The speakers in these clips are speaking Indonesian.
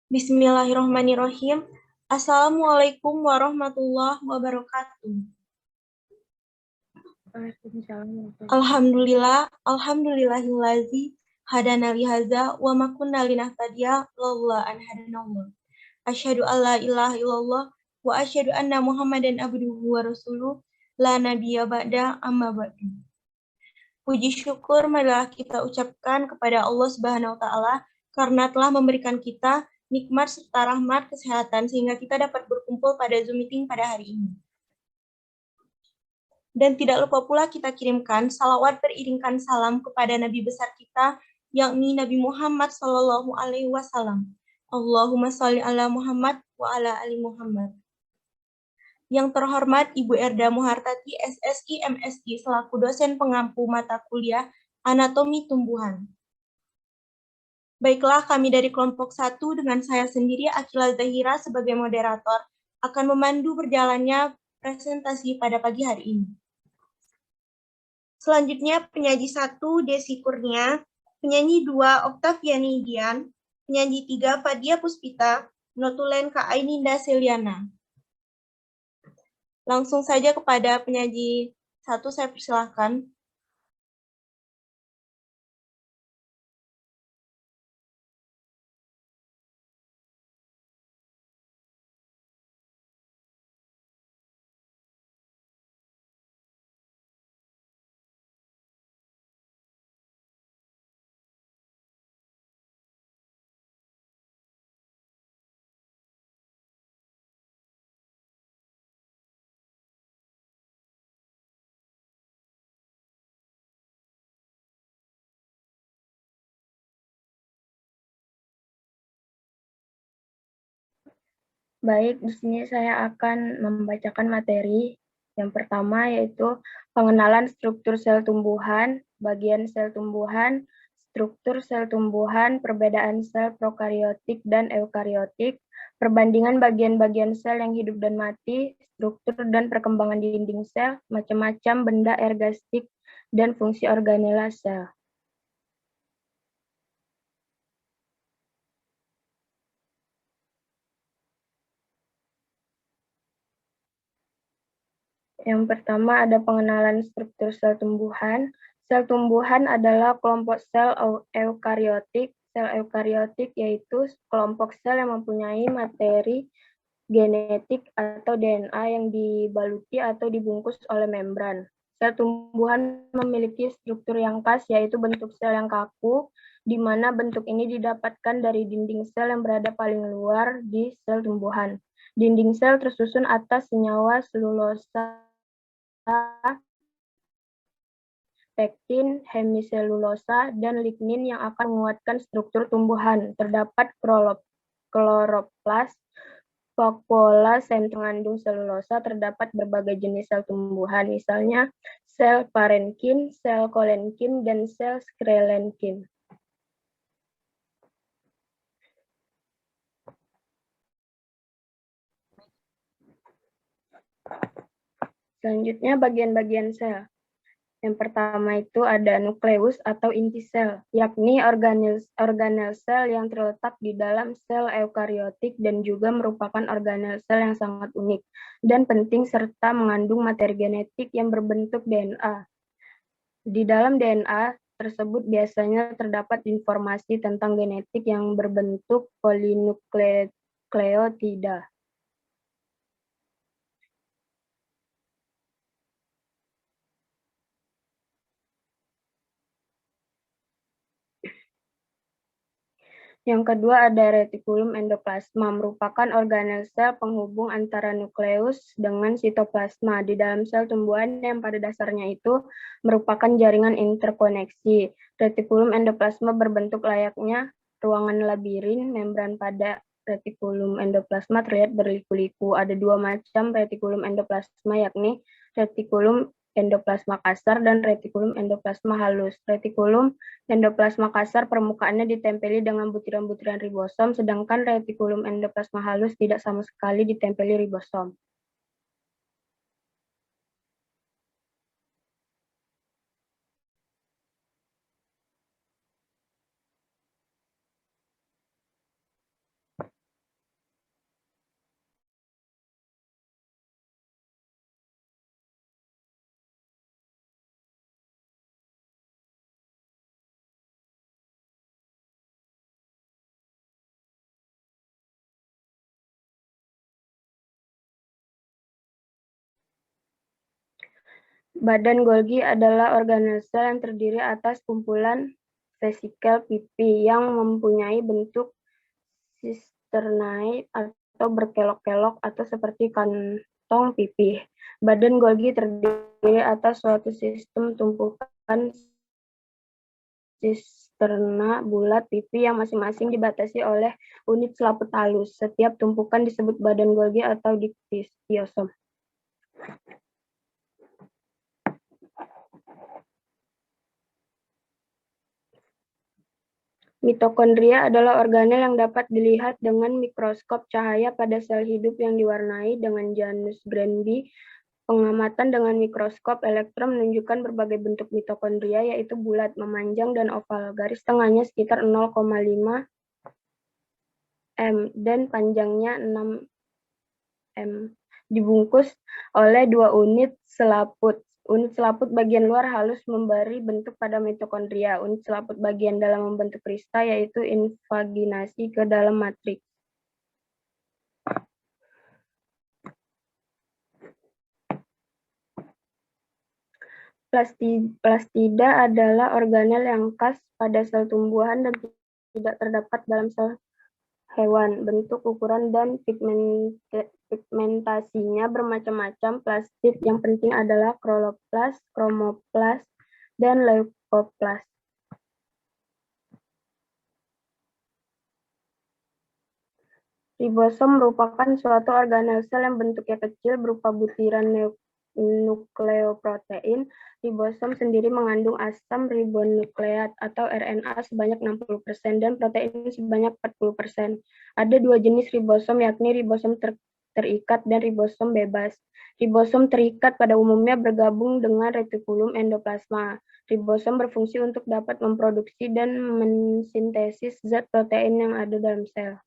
Bismillahirrahmanirrahim. Assalamualaikum warahmatullahi wabarakatuh. Alhamdulillahillazi hadana li hadza wa ma kunna linahtadiya laula an hadanallah. Asyhadu alla ilaha illallah wa asyhadu anna Muhammadan abduhu wa rasuluh la nabiyya ba'da amma ba'du. Puji syukur marilah kita ucapkan kepada Allah Subhanahu wa taala karena telah memberikan kita nikmat serta rahmat kesehatan sehingga kita dapat berkumpul pada Zoom meeting pada hari ini. Dan tidak lupa pula kita kirimkan salawat beriringkan salam kepada Nabi besar kita, yakni Nabi Muhammad Sallallahu Alaihi Wasallam. Allahumma sholli ala Muhammad wa ala ali Muhammad. Yang terhormat Ibu Erda Muhartati, SSI, MSI, selaku dosen pengampu mata kuliah Anatomi Tumbuhan. Baiklah, kami dari kelompok 1 dengan saya sendiri, Akila Zahira, sebagai moderator, akan memandu berjalannya presentasi pada pagi hari ini. Selanjutnya, penyaji 1, Desi Kurnia, penyanyi 2, Oktaviani Dian, penyanyi 3, Fadia Puspita, notulen Kak Aininda Seliana. Langsung saja kepada penyaji 1, saya persilahkan. Baik, di sini saya akan membacakan materi. Yang pertama yaitu pengenalan struktur sel tumbuhan, bagian sel tumbuhan, struktur sel tumbuhan, perbedaan sel prokariotik dan eukariotik, perbandingan bagian-bagian sel yang hidup dan mati, struktur dan perkembangan dinding sel, macam-macam benda ergastik, dan fungsi organela sel. Yang pertama ada pengenalan struktur sel tumbuhan. Sel tumbuhan adalah kelompok sel eukariotik. Sel eukariotik yaitu kelompok sel yang mempunyai materi genetik atau DNA yang dibaluti atau dibungkus oleh membran. Sel tumbuhan memiliki struktur yang khas yaitu bentuk sel yang kaku, di mana bentuk ini didapatkan dari dinding sel yang berada paling luar di sel tumbuhan. Dinding sel tersusun atas senyawa selulosa, pektin, hemiselulosa, dan lignin yang akan menguatkan struktur tumbuhan. Terdapat kloroplas, vakuola, sentrum mengandung selulosa, terdapat berbagai jenis sel tumbuhan, misalnya sel parenkim, sel kolenkim, dan sel skrelenkim. Selanjutnya bagian-bagian sel. Yang pertama itu ada nukleus atau inti sel, yakni organel sel yang terletak di dalam sel eukariotik dan juga merupakan organel sel yang sangat unik dan penting serta mengandung materi genetik yang berbentuk DNA. Di dalam DNA tersebut biasanya terdapat informasi tentang genetik yang berbentuk polinukleotida. Yang kedua ada retikulum endoplasma, merupakan organel sel penghubung antara nukleus dengan sitoplasma di dalam sel tumbuhan yang pada dasarnya itu merupakan jaringan interkoneksi. Retikulum endoplasma berbentuk layaknya ruangan labirin. Membran pada retikulum endoplasma terlihat berliku-liku. Ada dua macam retikulum endoplasma, yakni retikulum endoplasma kasar dan retikulum endoplasma halus. Retikulum endoplasma kasar permukaannya ditempeli dengan butiran-butiran ribosom, sedangkan retikulum endoplasma halus tidak sama sekali ditempeli ribosom. Badan Golgi adalah organel sel yang terdiri atas kumpulan vesikel pipi yang mempunyai bentuk sisternae atau berkelok-kelok atau seperti kantong pipi. Badan Golgi terdiri atas suatu sistem tumpukan sisterna bulat pipi yang masing-masing dibatasi oleh unit selaput halus. Setiap tumpukan disebut badan Golgi atau diktiosom. Mitokondria adalah organel yang dapat dilihat dengan mikroskop cahaya pada sel hidup yang diwarnai dengan Janus Granby. Pengamatan dengan mikroskop elektron menunjukkan berbagai bentuk mitokondria, yaitu bulat, memanjang, dan oval. Garis tengahnya sekitar 0,5 m dan panjangnya 6 m. Dibungkus oleh 2 unit selaput. Unit selaput bagian luar halus memberi bentuk pada mitokondria. Unit selaput bagian dalam membentuk krista, yaitu invaginasi ke dalam matriks. Plastida adalah organel yang khas pada sel tumbuhan dan tidak terdapat dalam sel hewan. Bentuk, ukuran, dan pigmentasinya bermacam-macam. Plastid yang penting adalah kloroplast, kromoplast, dan leukoplast. Ribosom merupakan suatu organel sel yang bentuknya kecil berupa butiran nukleoprotein. Ribosom sendiri mengandung asam ribonukleat atau RNA sebanyak 60% dan protein sebanyak 40%. Ada 2 jenis ribosom, yakni ribosom terikat dan ribosom bebas. Ribosom terikat pada umumnya bergabung dengan retikulum endoplasma. Ribosom berfungsi untuk dapat memproduksi dan mensintesis zat protein yang ada dalam sel.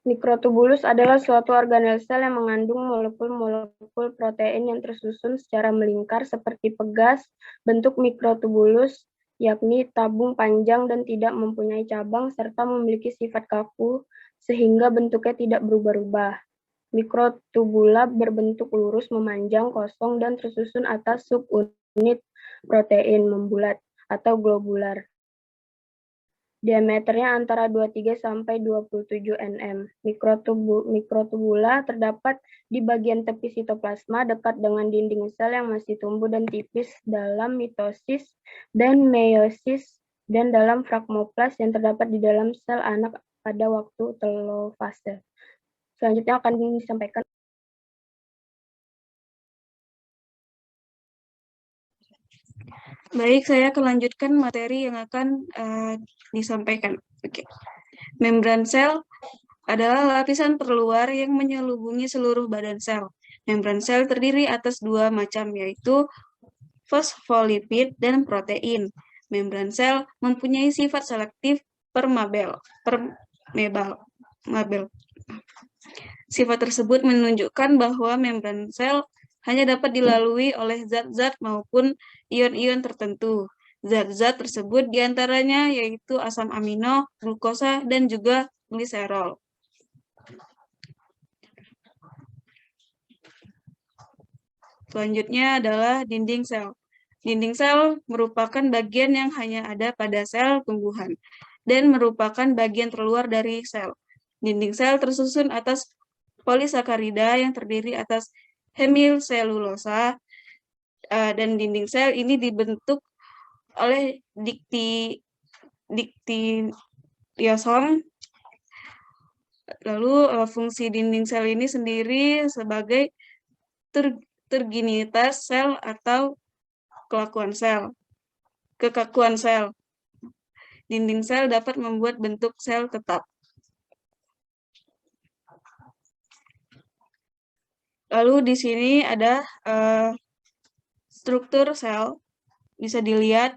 Mikrotubulus adalah suatu organel sel yang mengandung molekul-molekul protein yang tersusun secara melingkar seperti pegas. Bentuk mikrotubulus yakni tabung panjang dan tidak mempunyai cabang serta memiliki sifat kaku sehingga bentuknya tidak berubah-ubah. Mikrotubula berbentuk lurus, memanjang, kosong, dan tersusun atas subunit protein membulat atau globular. Diameternya antara 23 sampai 27 nm. Mikrotubula terdapat di bagian tepi sitoplasma dekat dengan dinding sel yang masih tumbuh dan tipis dalam mitosis dan meiosis dan dalam fragmoplas yang terdapat di dalam sel anak pada waktu telofase. Selanjutnya akan disampaikan. Baik, saya akan lanjutkan materi yang akan disampaikan. Oke. Membran sel adalah lapisan terluar yang menyelubungi seluruh badan sel. Membran sel terdiri atas 2 macam, yaitu fosfolipid dan protein. Membran sel mempunyai sifat selektif permeabel. Sifat tersebut menunjukkan bahwa membran sel hanya dapat dilalui oleh zat-zat maupun ion-ion tertentu. Zat-zat tersebut diantaranya yaitu asam amino, glukosa, dan juga gliserol. Selanjutnya adalah dinding sel. Dinding sel merupakan bagian yang hanya ada pada sel tumbuhan dan merupakan bagian terluar dari sel. Dinding sel tersusun atas polisakarida yang terdiri atas hemiselulosa, dan dinding sel ini dibentuk oleh diktiosom. Lalu fungsi dinding sel ini sendiri sebagai terginitas sel atau kekakuan sel. Dinding sel dapat membuat bentuk sel tetap. Lalu di sini ada struktur sel, bisa dilihat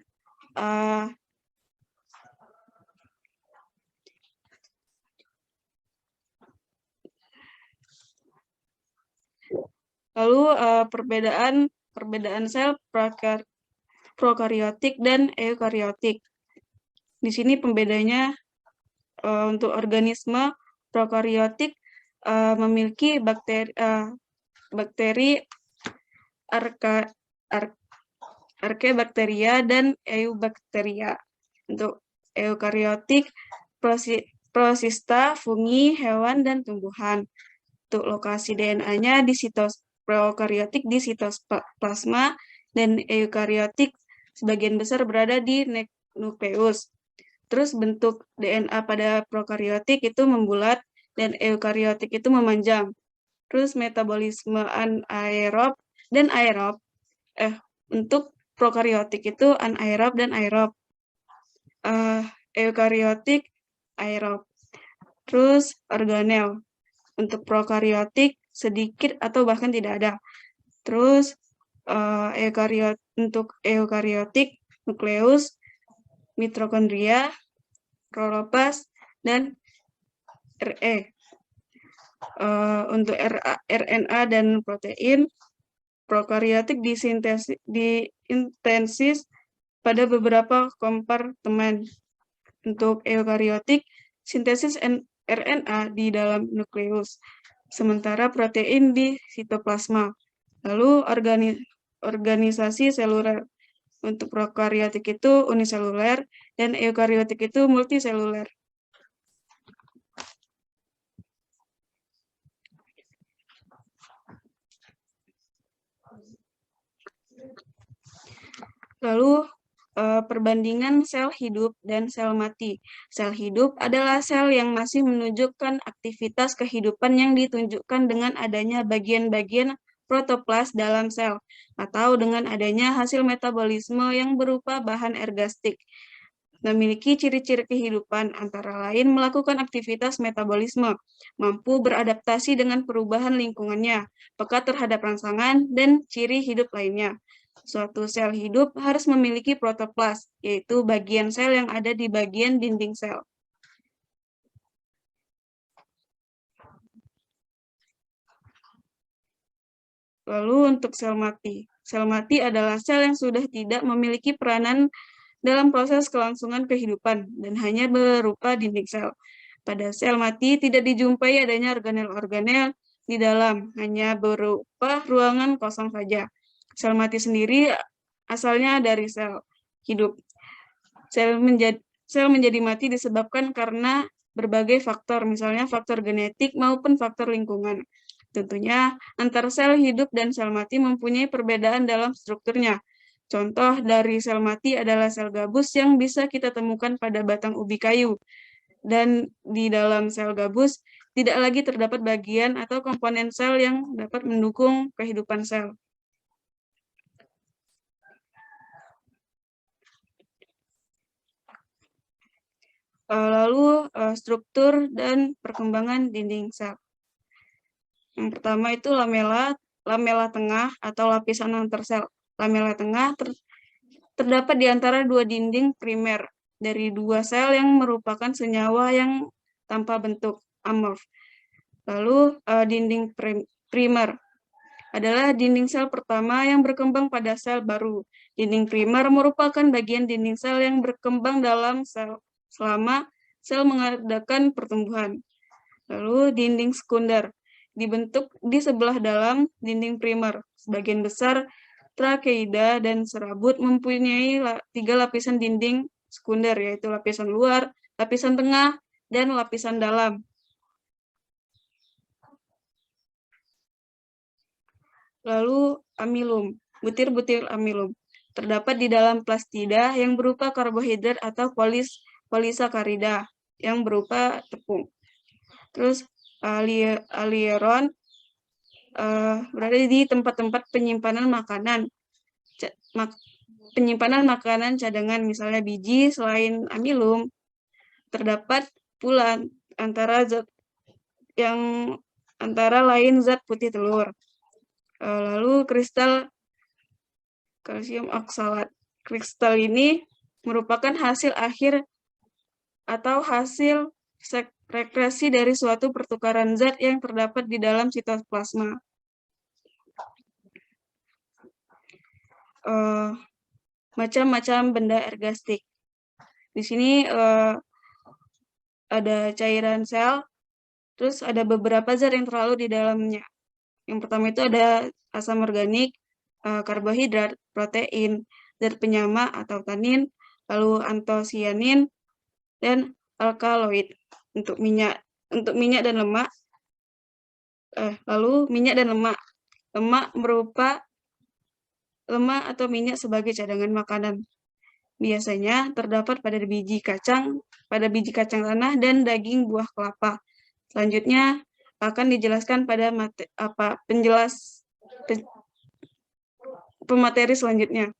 lalu perbedaan sel prokariotik dan eukariotik. Di sini pembedanya untuk organisme prokariotik memiliki bakteri Archaebacteria dan Eubacteria. Untuk eukariotik, prosista, fungi, hewan, dan tumbuhan. Untuk lokasi DNA-nya di prokariotik di sitoplasma, dan eukariotik sebagian besar berada di nukleus. Terus bentuk DNA pada prokariotik itu membulat dan eukariotik itu memanjang. Terus metabolisme anaerob dan aerob. Untuk prokariotik itu anaerob dan aerob. Eukariotik aerob. Terus organel. Untuk prokariotik sedikit atau bahkan tidak ada. Terus untuk eukariotik nukleus, mitokondria, kloroplas, dan RE. Untuk RNA dan protein, prokariotik disintesis pada beberapa kompartemen. Untuk eukariotik, sintesis RNA di dalam nukleus, sementara protein di sitoplasma. Lalu organisasi seluler. Untuk prokariotik itu uniseluler dan eukariotik itu multiseluler. Lalu perbandingan sel hidup dan sel mati. Sel hidup adalah sel yang masih menunjukkan aktivitas kehidupan yang ditunjukkan dengan adanya bagian-bagian protoplas dalam sel, atau dengan adanya hasil metabolisme yang berupa bahan ergastik. Memiliki ciri-ciri kehidupan, antara lain melakukan aktivitas metabolisme, mampu beradaptasi dengan perubahan lingkungannya, peka terhadap rangsangan, dan ciri hidup lainnya. Suatu sel hidup harus memiliki protoplas, yaitu bagian sel yang ada di bagian dinding sel. Lalu untuk sel mati. Sel mati adalah sel yang sudah tidak memiliki peranan dalam proses kelangsungan kehidupan dan hanya berupa dinding sel. Pada sel mati tidak dijumpai adanya organel-organel di dalam, hanya berupa ruangan kosong saja. Sel mati sendiri asalnya dari sel hidup. Sel menjadi mati disebabkan karena berbagai faktor, misalnya faktor genetik maupun faktor lingkungan. Tentunya, antara sel hidup dan sel mati mempunyai perbedaan dalam strukturnya. Contoh dari sel mati adalah sel gabus yang bisa kita temukan pada batang ubi kayu. Dan di dalam sel gabus tidak lagi terdapat bagian atau komponen sel yang dapat mendukung kehidupan sel. Lalu struktur dan perkembangan dinding sel. Yang pertama itu lamela tengah atau lapisan antar sel. Lamela tengah terdapat di antara dua dinding primer dari dua sel yang merupakan senyawa yang tanpa bentuk, amorf. Lalu dinding primer adalah dinding sel pertama yang berkembang pada sel baru. Dinding primer merupakan bagian dinding sel yang berkembang dalam sel selama sel mengadakan pertumbuhan. Lalu dinding sekunder dibentuk di sebelah dalam dinding primer. Sebagian besar trakeida dan serabut mempunyai 3 lapisan dinding sekunder, yaitu lapisan luar, lapisan tengah, dan lapisan dalam. Lalu amilum, butir-butir amilum, terdapat di dalam plastida yang berupa karbohidrat atau polisakarida yang berupa tepung. Terus alieron berada di tempat-tempat penyimpanan makanan. Penyimpanan makanan cadangan, misalnya biji. Selain amilum, terdapat pula antara lain zat putih telur. Lalu kristal kalsium oksalat. Kristal ini merupakan hasil akhir atau hasil sekresi dari suatu pertukaran zat yang terdapat di dalam sitoplasma. Macam-macam benda ergastik. Di sini ada cairan sel, Terus ada beberapa zat yang terlalu di dalamnya. Yang pertama itu ada asam organik, karbohidrat, protein, zat penyama atau tanin, lalu antosianin, dan alkaloid. Untuk minyak dan lemak, lalu minyak dan lemak. Lemak berupa lemak atau minyak sebagai cadangan makanan. Biasanya terdapat pada biji kacang tanah dan daging buah kelapa. Selanjutnya akan dijelaskan pada pemateri selanjutnya.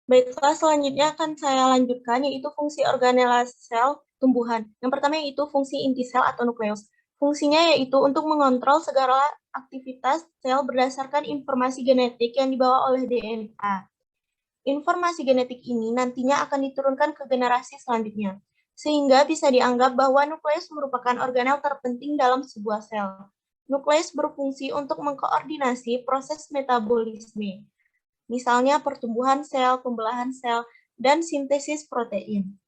Baiklah, selanjutnya akan saya lanjutkan, yaitu fungsi organela sel tumbuhan. Yang pertama yaitu fungsi inti sel atau nukleus. Fungsinya yaitu untuk mengontrol segala aktivitas sel berdasarkan informasi genetik yang dibawa oleh DNA. Informasi genetik ini nantinya akan diturunkan ke generasi selanjutnya, sehingga bisa dianggap bahwa nukleus merupakan organel terpenting dalam sebuah sel. Nukleus berfungsi untuk mengkoordinasi proses metabolisme, misalnya pertumbuhan sel, pembelahan sel, dan sintesis protein.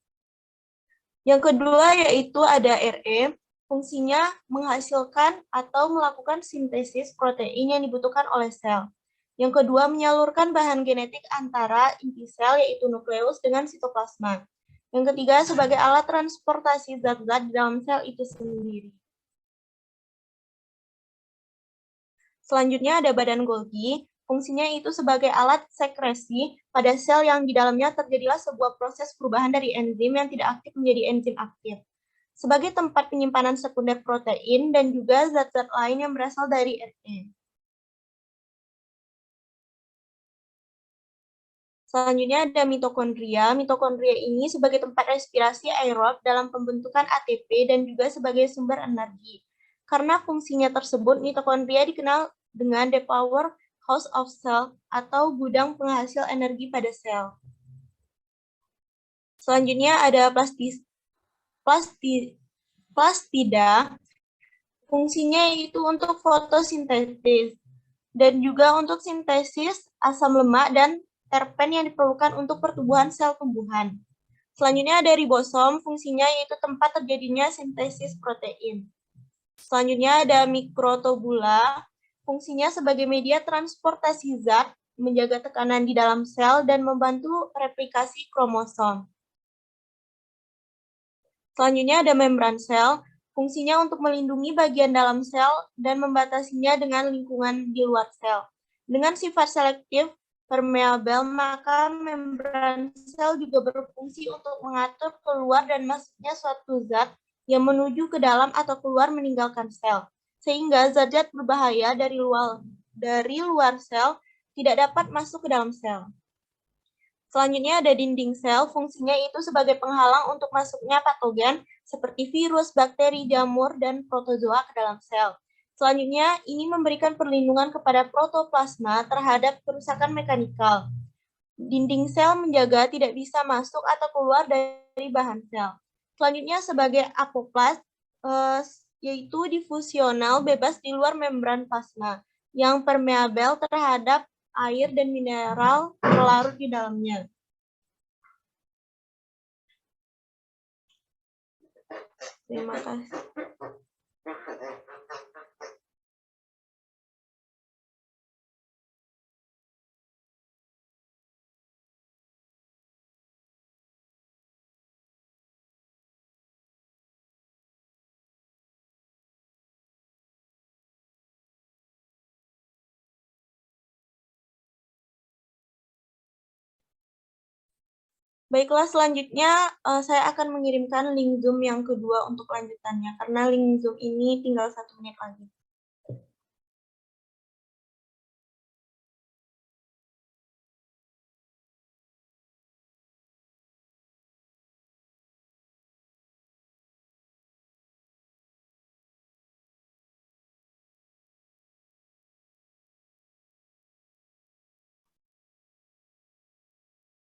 Yang kedua yaitu ada RE, fungsinya menghasilkan atau melakukan sintesis protein yang dibutuhkan oleh sel. Yang kedua, menyalurkan bahan genetik antara inti sel yaitu nukleus dengan sitoplasma. Yang ketiga, sebagai alat transportasi zat-zat di dalam sel itu sendiri. Selanjutnya ada badan Golgi, fungsinya itu sebagai alat sekresi pada sel yang di dalamnya terjadilah sebuah proses perubahan dari enzim yang tidak aktif menjadi enzim aktif. Sebagai tempat penyimpanan sekunder protein dan juga zat-zat lain yang berasal dari RNA. Selanjutnya ada mitokondria. Mitokondria ini sebagai tempat respirasi aerob dalam pembentukan ATP dan juga sebagai sumber energi. Karena fungsinya tersebut, mitokondria dikenal dengan the powerhouse of cell atau gudang penghasil energi pada sel. Selanjutnya ada plastida. Fungsinya itu untuk fotosintesis dan juga untuk sintesis asam lemak dan terpen yang diperlukan untuk pertumbuhan sel tumbuhan. Selanjutnya ada ribosom, fungsinya yaitu tempat terjadinya sintesis protein. Selanjutnya ada mikrotubula, fungsinya sebagai media transportasi zat, menjaga tekanan di dalam sel, dan membantu replikasi kromosom. Selanjutnya ada membran sel, fungsinya untuk melindungi bagian dalam sel dan membatasinya dengan lingkungan di luar sel. Dengan sifat selektif, permeabel, maka membran sel juga berfungsi untuk mengatur keluar dan masuknya suatu zat yang menuju ke dalam atau keluar meninggalkan sel, sehingga zat-zat berbahaya dari luar sel tidak dapat masuk ke dalam sel. Selanjutnya ada dinding sel, fungsinya itu sebagai penghalang untuk masuknya patogen seperti virus, bakteri, jamur, dan protozoa ke dalam sel. Selanjutnya, ini memberikan perlindungan kepada protoplasma terhadap kerusakan mekanikal. Dinding sel menjaga tidak bisa masuk atau keluar dari bahan sel. Selanjutnya, sebagai apoplast, yaitu difusional bebas di luar membran plasma, yang permeabel terhadap air dan mineral terlarut di dalamnya. Terima kasih. Baiklah, selanjutnya saya akan mengirimkan link Zoom yang kedua untuk lanjutannya, karena link Zoom ini tinggal 1 menit lagi.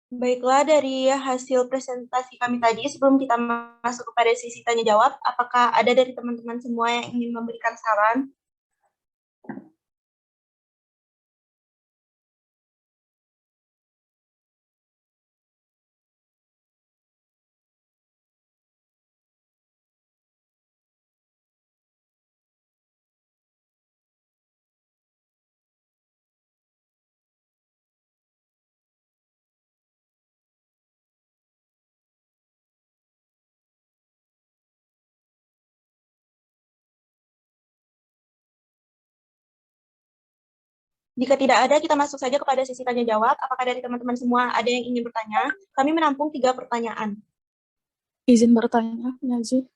Baiklah, dari hasil presentasi kami tadi, sebelum kita masuk kepada sesi tanya-jawab, apakah ada dari teman-teman semua yang ingin memberikan saran? Jika tidak ada, kita masuk saja kepada sesi tanya-jawab. Apakah dari teman-teman semua ada yang ingin bertanya? Kami menampung 3 pertanyaan. Izin bertanya, Naji.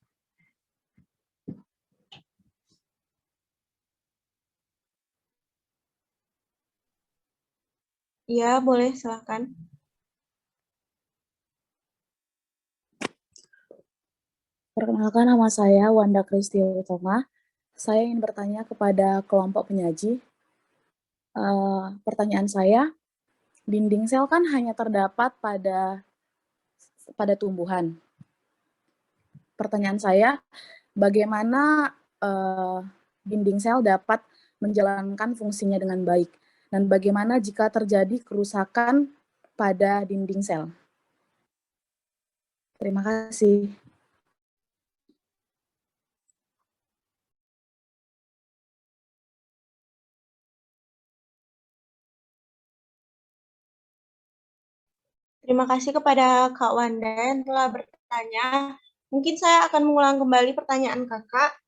Ya, boleh, silakan. Perkenalkan, nama saya Wanda Kristi Utama. Saya ingin bertanya kepada kelompok penyaji. Pertanyaan saya, dinding sel kan hanya terdapat pada tumbuhan. Pertanyaan saya, bagaimana dinding sel dapat menjalankan fungsinya dengan baik? Dan bagaimana jika terjadi kerusakan pada dinding sel? Terima kasih. Terima kasih kepada Kak Wanda yang telah bertanya. Mungkin saya akan mengulang kembali pertanyaan Kakak.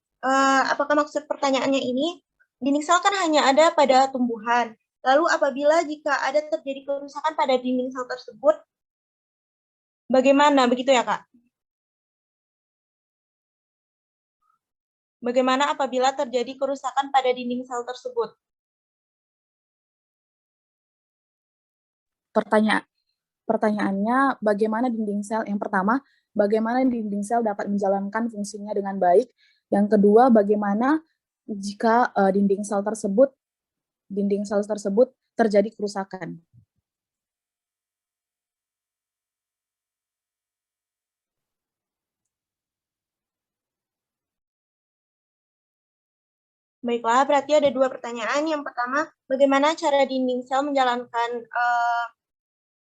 Apakah maksud pertanyaannya ini, dinding sel kan hanya ada pada tumbuhan. Lalu apabila jika ada terjadi kerusakan pada dinding sel tersebut, bagaimana? Begitu ya, Kak? Bagaimana apabila terjadi kerusakan pada dinding sel tersebut? Pertanyaannya, bagaimana dinding sel? Yang pertama, bagaimana dinding sel dapat menjalankan fungsinya dengan baik? Yang kedua, bagaimana jika dinding sel tersebut terjadi kerusakan? Baiklah, berarti ada 2 pertanyaan. Yang pertama, bagaimana cara dinding sel menjalankan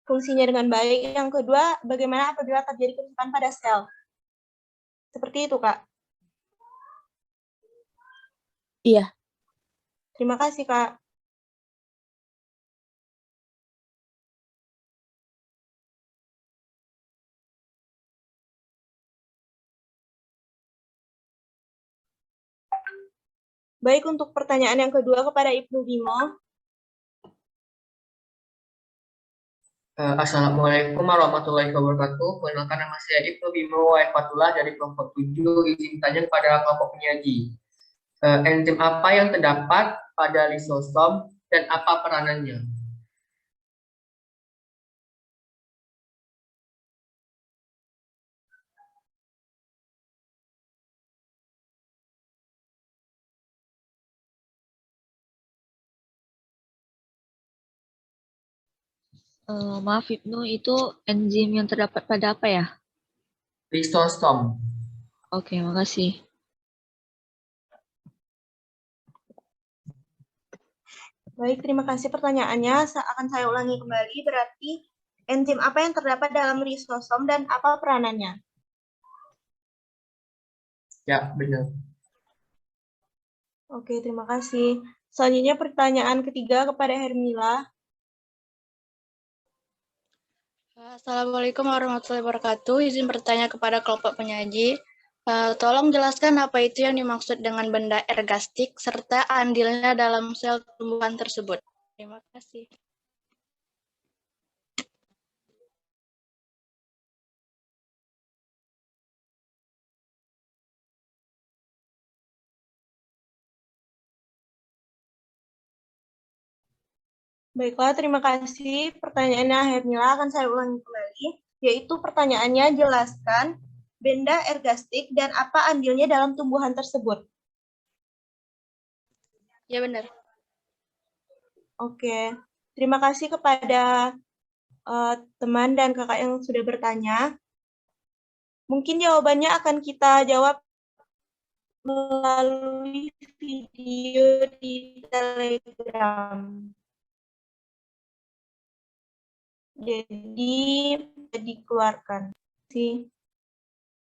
fungsinya dengan baik. Yang kedua, bagaimana apabila terjadi kerusakan pada sel. Seperti itu, Kak. Iya. Terima kasih, Kak. Baik, untuk pertanyaan yang kedua kepada Ibnu Bimo. Assalamualaikum warahmatullahi wabarakatuh. Perkenalkan, nama saya Ibnu Bimo Waifatullah dari kelompok 7. Izin tanya kepada kelompok penyaji. Enzim apa yang terdapat pada lisosom dan apa peranannya? Maaf Ibnu, itu enzim yang terdapat pada apa ya? Lisosom. Oke, makasih. Baik, terima kasih pertanyaannya. Akan saya ulangi kembali. Berarti enzim apa yang terdapat dalam lisosom dan apa peranannya? Ya, benar. Oke, terima kasih. Selanjutnya pertanyaan ketiga kepada Hermila. Assalamualaikum warahmatullahi wabarakatuh. Izin bertanya kepada kelompok penyaji. Tolong jelaskan apa itu yang dimaksud dengan benda ergastik serta andilnya dalam sel tumbuhan tersebut. Terima kasih. Baiklah, terima kasih. Pertanyaannya Hermila akan saya ulangi kembali, yaitu pertanyaannya jelaskan benda ergastik dan apa andilnya dalam tumbuhan tersebut. Ya benar. Oke, terima kasih kepada teman dan kakak yang sudah bertanya. Mungkin jawabannya akan kita jawab melalui video di Telegram. Jadi dikeluarkan. Terima kasih.